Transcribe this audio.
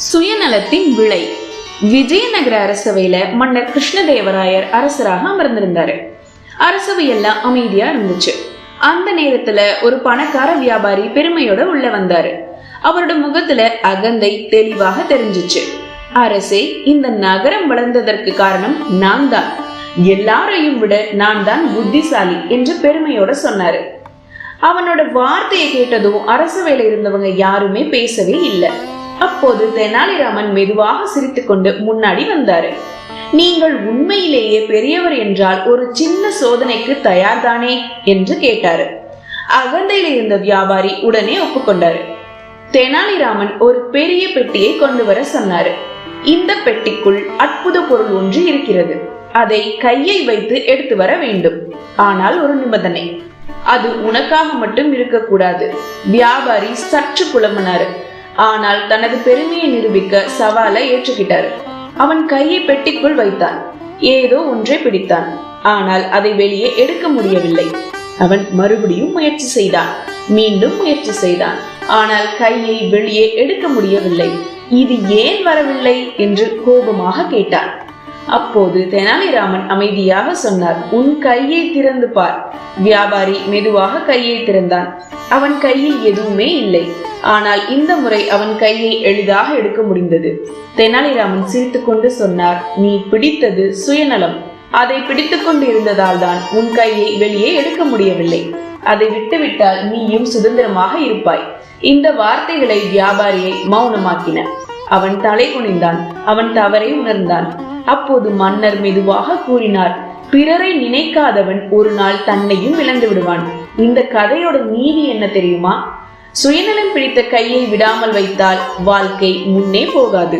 சுயநலத்தின் விளை. விஜயநகர அரசவையில மன்னர் கிருஷ்ணதேவராயர் அரசராக அமர்ந்திருந்தாரு. அரசவை எல்லாம் அமைதியா இருந்துச்சு. அந்த நேரத்துல ஒரு பணக்கார வியாபாரி பெருமையோட உள்ள வந்தாரு. அவரோட முகத்துல அகந்தை தெளிவாக தெரிஞ்சிச்சு. அரசே, இந்த நகரம் வளர்ந்ததற்கு காரணம் நான் தான். எல்லாரையும் விட நான் தான் புத்திசாலி என்று பெருமையோட சொன்னாரு. அவனோட வார்த்தையை கேட்டதும் அரசவையில இருந்தவங்க யாருமே பேசவே இல்லை. அப்போது தெனாலிராமன் மெதுவாக சிரித்துக் கொண்டு முன்னாடி வந்தாரு. நீங்கள் உண்மையிலேயே பெரியவர் என்றால் ஒரு சின்ன சோதனைக்கு தயார்தானே என்று கேட்டாரு. அகந்தையில இருந்த வியாபாரி உடனே ஒப்புக்கொண்டாரு. தெனாலிராமன் ஒரு பெரிய பெட்டியை கொண்டு வர சொன்னாரு. இந்த பெட்டிக்குள் அற்புத பொருள் ஒன்று இருக்கிறது. அதை கையை வைத்து எடுத்து வர வேண்டும். ஆனால் ஒரு நிபந்தனை, அது உனக்காக மட்டும் இருக்கக்கூடாது. வியாபாரி சற்று புலம்பினாரு. ஆனால் தனது பெருமையை நிரூபிக்க சவாலை ஏற்றுக்கிட்டாரு. அவன் கையை பெட்டிக்குள் வைத்தான். ஏதோ ஒன்றை பிடித்தான். ஆனால் அதை வெளியே எடுக்க முடியவில்லை. அவன் மறுபடியும் முயற்சி செய்தான். மீண்டும் முயற்சி செய்தான். ஆனால் கையை வெளியே எடுக்க முடியவில்லை. இது ஏன் வரவில்லை என்று கோபமாக கேட்டான். அப்போது தெனாலிராமன் அமைதியாக சொன்னார், உன் கையை திறந்து பார். வியாபாரி மெதுவாக கையை திறந்தான். அவன் கையில் எதுவுமே இல்லை. ஆனால் இந்த முறை அவன் கையை எளிதாக எடுக்க முடிந்தது. தெனாலிராமன் சிரித்துக் கொண்டு சொன்னார், நீ பிடித்தது சுயநலம். அதை பிடித்துக் கொண்டு இருந்ததால் தான் உன் கையை வெளியே எடுக்க முடியவில்லை. அதை விட்டுவிட்டால் நீயும் சுதந்திரமாக இருப்பாய். இந்த வார்த்தைகளை வியாபாரியை மௌனமாக்கின. அவன் தலை குனிந்தான். அவன் தவறை உணர்ந்தான். அப்போது மன்னர் மெதுவாக கூறினார், பிறரை நினைக்காதவன் ஒரு நாள் தன்னையும் இழந்து விடுவான். இந்த கதையோட நீதி என்ன தெரியுமா? சுயநலம் பிடித்த கையை விடாமல் வைத்தால் வாழ்க்கை முன்னே போகாது.